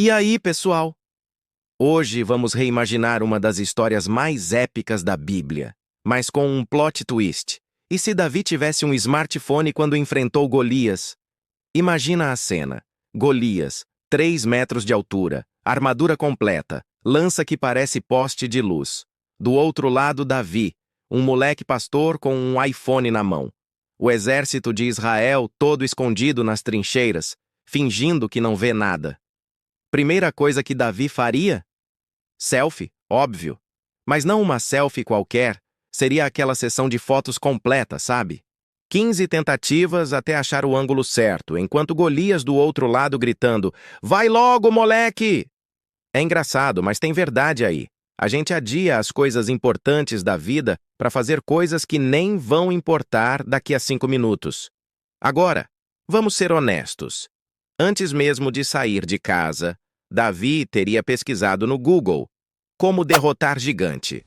E aí, pessoal? Hoje vamos reimaginar uma das histórias mais épicas da Bíblia, mas com um plot twist. E se Davi tivesse um smartphone quando enfrentou Golias? Imagina a cena. Golias, 3 metros de altura, armadura completa, lança que parece poste de luz. Do outro lado, Davi, um moleque pastor com um iPhone na mão. O exército de Israel todo escondido nas trincheiras, fingindo que não vê nada. Primeira coisa que Davi faria? Selfie, óbvio. Mas não uma selfie qualquer, seria aquela sessão de fotos completa, sabe? 15 tentativas até achar o ângulo certo, enquanto Golias do outro lado gritando: "Vai logo, moleque!" É engraçado, mas tem verdade aí. A gente adia as coisas importantes da vida para fazer coisas que nem vão importar daqui a 5 minutos. Agora, vamos ser honestos. Antes mesmo de sair de casa, Davi teria pesquisado no Google como derrotar gigante.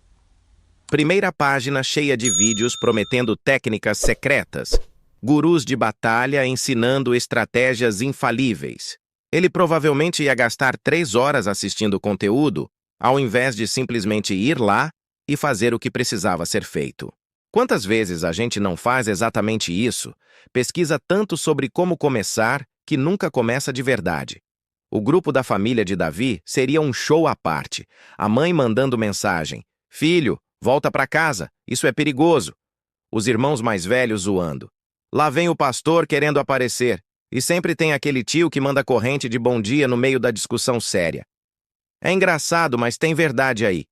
Primeira página cheia de vídeos prometendo técnicas secretas, gurus de batalha ensinando estratégias infalíveis. Ele provavelmente ia gastar 3 horas assistindo o conteúdo, ao invés de simplesmente ir lá e fazer o que precisava ser feito. Quantas vezes a gente não faz exatamente isso? Pesquisa tanto sobre como começar que nunca começa de verdade. O grupo da família de Davi seria um show à parte. A mãe mandando mensagem: "Filho, volta para casa, isso é perigoso." Os irmãos mais velhos zoando: "Lá vem o pastor querendo aparecer." E sempre tem aquele tio que manda corrente de bom dia no meio da discussão séria. É engraçado, mas tem verdade aí.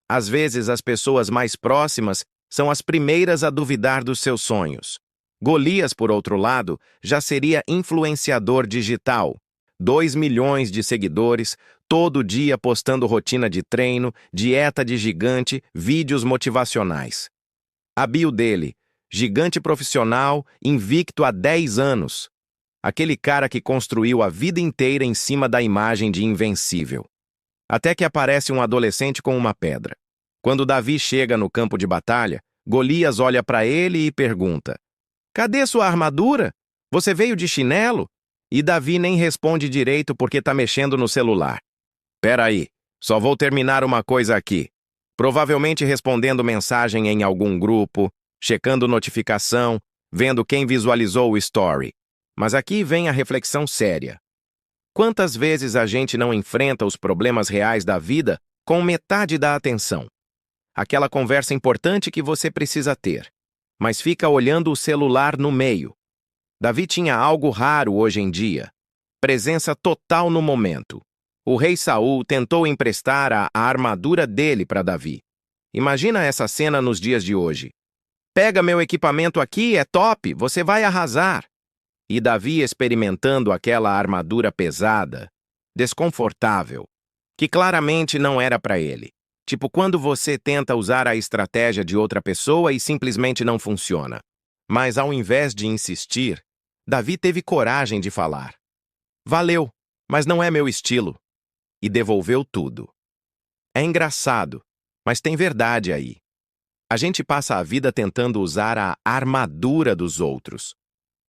Às vezes as pessoas mais próximas são as primeiras a duvidar dos seus sonhos. Golias, por outro lado, já seria influenciador digital. 2 milhões de seguidores, todo dia postando rotina de treino, dieta de gigante, vídeos motivacionais. A bio dele: gigante profissional, invicto há 10 anos. Aquele cara que construiu a vida inteira em cima da imagem de invencível. Até que aparece um adolescente com uma pedra. Quando Davi chega no campo de batalha, Golias olha para ele e pergunta: "Cadê sua armadura? Você veio de chinelo?" E Davi nem responde direito porque tá mexendo no celular. "Pera aí, só vou terminar uma coisa aqui." Provavelmente respondendo mensagem em algum grupo, checando notificação, vendo quem visualizou o story. Mas aqui vem a reflexão séria. Quantas vezes a gente não enfrenta os problemas reais da vida com metade da atenção? Aquela conversa importante que você precisa ter, mas fica olhando o celular no meio. Davi tinha algo raro hoje em dia: presença total no momento. O rei Saul tentou emprestar a armadura dele para Davi. Imagina essa cena nos dias de hoje. "Pega meu equipamento aqui, é top, você vai arrasar." E Davi experimentando aquela armadura pesada, desconfortável, que claramente não era para ele. Tipo quando você tenta usar a estratégia de outra pessoa e simplesmente não funciona. Mas ao invés de insistir, Davi teve coragem de falar: "Valeu, mas não é meu estilo." E devolveu tudo. É engraçado, mas tem verdade aí. A gente passa a vida tentando usar a armadura dos outros.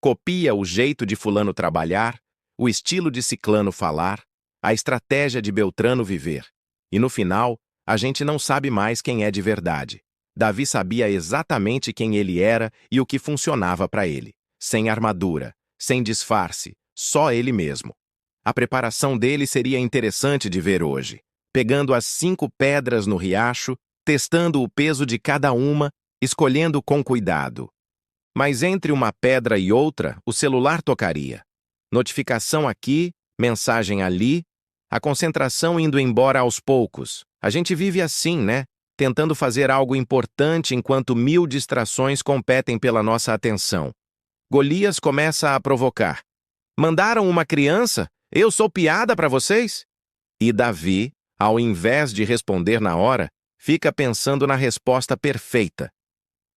Copia o jeito de fulano trabalhar, o estilo de ciclano falar, a estratégia de Beltrano viver. E no final, a gente não sabe mais quem é de verdade. Davi sabia exatamente quem ele era e o que funcionava para ele. Sem armadura, sem disfarce, só ele mesmo. A preparação dele seria interessante de ver hoje. Pegando as 5 pedras no riacho, testando o peso de cada uma, escolhendo com cuidado. Mas entre uma pedra e outra, o celular tocaria. Notificação aqui, mensagem ali, a concentração indo embora aos poucos. A gente vive assim, né? Tentando fazer algo importante enquanto 1000 distrações competem pela nossa atenção. Golias começa a provocar: "Mandaram uma criança? Eu sou piada para vocês?" E Davi, ao invés de responder na hora, fica pensando na resposta perfeita.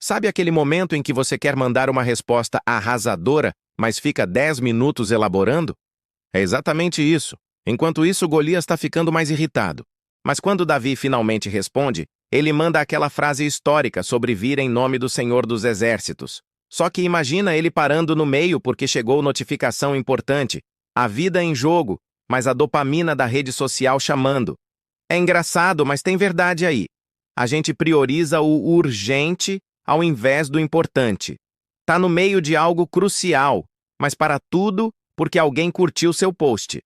Sabe aquele momento em que você quer mandar uma resposta arrasadora, mas fica 10 minutos elaborando? É exatamente isso. Enquanto isso, Golias está ficando mais irritado. Mas quando Davi finalmente responde, ele manda aquela frase histórica sobre vir em nome do Senhor dos Exércitos. Só que imagina ele parando no meio porque chegou notificação importante. A vida em jogo. mas a dopamina da rede social chamando. É engraçado, mas tem verdade aí. A gente prioriza o urgente ao invés do importante. Tá no meio de algo crucial, mas para tudo porque alguém curtiu seu post.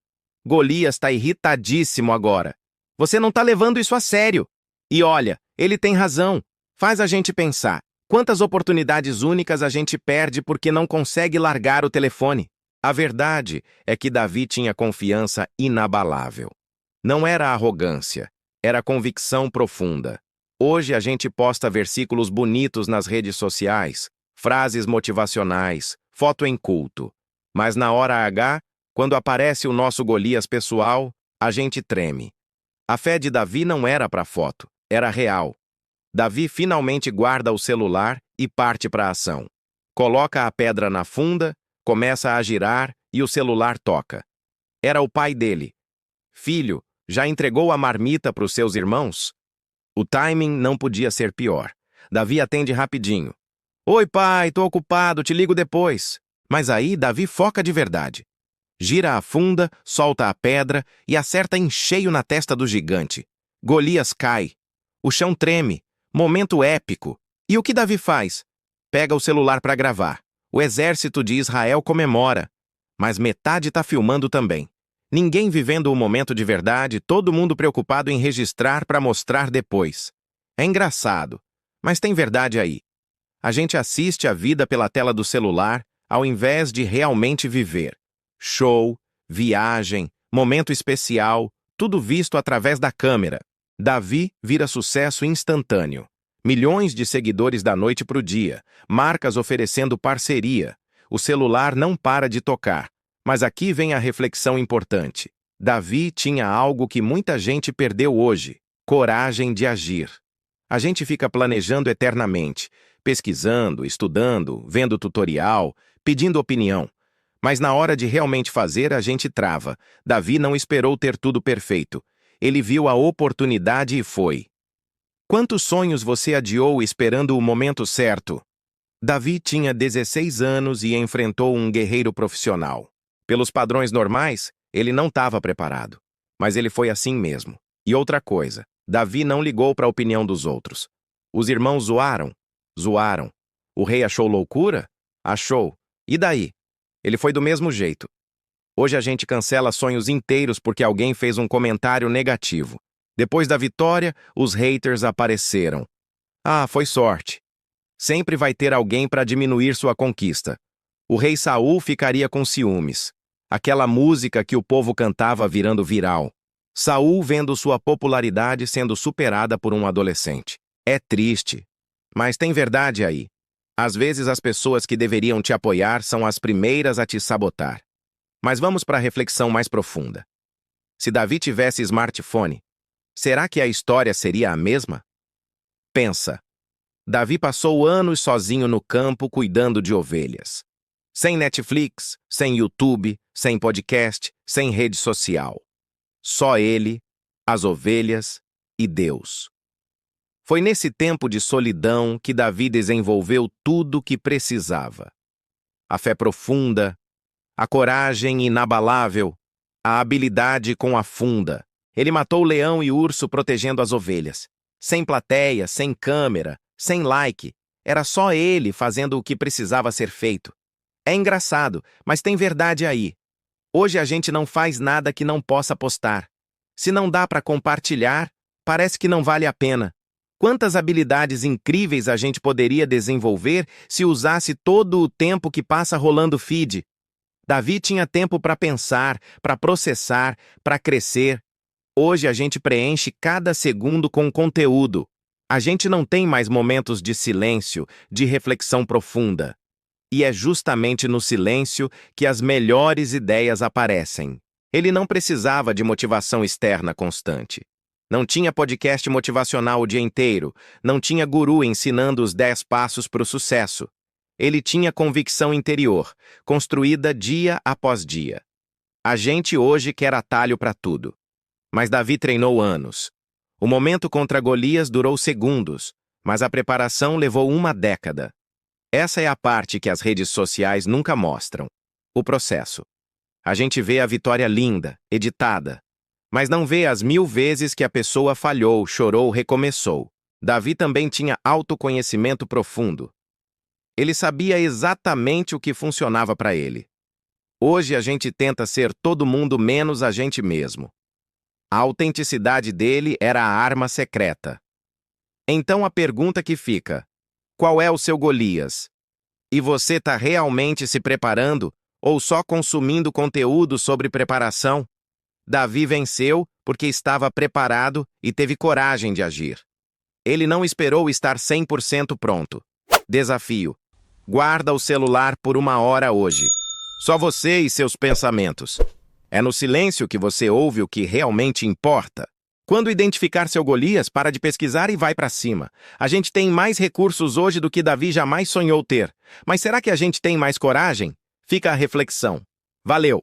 Golias tá irritadíssimo agora. Você não tá levando isso a sério. E olha, ele tem razão. Faz a gente pensar. Quantas oportunidades únicas a gente perde porque não consegue largar o telefone? A verdade é que Davi tinha confiança inabalável. Não era arrogância, era convicção profunda. Hoje a gente posta versículos bonitos nas redes sociais, frases motivacionais, foto em culto. Mas na hora H, quando aparece o nosso Golias pessoal, a gente treme. A fé de Davi não era para foto, era real. Davi finalmente guarda o celular e parte para a ação. Coloca a pedra na funda, começa a girar e o celular toca. Era o pai dele. Filho, já entregou a marmita para os seus irmãos? O timing não podia ser pior. Davi atende rapidinho. Oi, pai, tô ocupado, te ligo depois. Mas aí Davi foca de verdade. Gira a funda, solta a pedra e acerta em cheio na testa do gigante. Golias cai. O chão treme. Momento épico. E o que Davi faz? Pega o celular para gravar. O exército de Israel comemora. Mas metade tá filmando também. Ninguém vivendo o momento de verdade, todo mundo preocupado em registrar para mostrar depois. É engraçado, mas tem verdade aí. A gente assiste a vida pela tela do celular, ao invés de realmente viver. Show, viagem, momento especial, tudo visto através da câmera. Davi vira sucesso instantâneo. Milhões de seguidores da noite para o dia, marcas oferecendo parceria. O celular não para de tocar. Mas aqui vem a reflexão importante. Davi tinha algo que muita gente perdeu hoje: coragem de agir. A gente fica planejando eternamente, pesquisando, estudando, vendo tutorial, pedindo opinião. Mas na hora de realmente fazer, a gente trava. Davi não esperou ter tudo perfeito. Ele viu a oportunidade e foi. Quantos sonhos você adiou esperando o momento certo? Davi tinha 16 anos e enfrentou um guerreiro profissional. Pelos padrões normais, ele não estava preparado. Mas ele foi assim mesmo. E outra coisa, Davi não ligou para a opinião dos outros. Os irmãos zoaram? Zoaram. O rei achou loucura? Achou. E daí? Ele foi do mesmo jeito. Hoje a gente cancela sonhos inteiros porque alguém fez um comentário negativo. Depois da vitória, os haters apareceram. Ah, foi sorte. Sempre vai ter alguém para diminuir sua conquista. O rei Saul ficaria com ciúmes. Aquela música que o povo cantava virando viral. Saul vendo sua popularidade sendo superada por um adolescente. É triste. Mas tem verdade aí. Às vezes as pessoas que deveriam te apoiar são as primeiras a te sabotar. Mas vamos para a reflexão mais profunda. Se Davi tivesse smartphone, será que a história seria a mesma? Pensa. Davi passou anos sozinho no campo cuidando de ovelhas. Sem Netflix, sem YouTube, sem podcast, sem rede social. Só ele, as ovelhas e Deus. Foi nesse tempo de solidão que Davi desenvolveu tudo o que precisava. A fé profunda, a coragem inabalável, a habilidade com a funda. Ele matou leão e urso protegendo as ovelhas. Sem plateia, sem câmera, sem like. Era só ele fazendo o que precisava ser feito. É engraçado, mas tem verdade aí. Hoje a gente não faz nada que não possa postar. Se não dá para compartilhar, parece que não vale a pena. Quantas habilidades incríveis a gente poderia desenvolver se usasse todo o tempo que passa rolando feed? Davi tinha tempo para pensar, para processar, para crescer. Hoje a gente preenche cada segundo com conteúdo. A gente não tem mais momentos de silêncio, de reflexão profunda. E é justamente no silêncio que as melhores ideias aparecem. Ele não precisava de motivação externa constante. Não tinha podcast motivacional o dia inteiro. Não tinha guru ensinando os 10 passos para o sucesso. Ele tinha convicção interior, construída dia após dia. A gente hoje quer atalho para tudo. Mas Davi treinou anos. O momento contra Golias durou segundos, mas a preparação levou uma década. Essa é a parte que as redes sociais nunca mostram. O processo. A gente vê a vitória linda, editada, mas não vê as 1000 vezes que a pessoa falhou, chorou, recomeçou. Davi também tinha autoconhecimento profundo. Ele sabia exatamente o que funcionava para ele. Hoje a gente tenta ser todo mundo menos a gente mesmo. A autenticidade dele era a arma secreta. Então a pergunta que fica: qual é o seu Golias? E você está realmente se preparando ou só consumindo conteúdo sobre preparação? Davi venceu porque estava preparado e teve coragem de agir. Ele não esperou estar 100% pronto. Desafio: guarda o celular por 1 hora hoje. Só você e seus pensamentos. É no silêncio que você ouve o que realmente importa. Quando identificar seu Golias, para de pesquisar e vai para cima. A gente tem mais recursos hoje do que Davi jamais sonhou ter. Mas será que a gente tem mais coragem? Fica a reflexão. Valeu!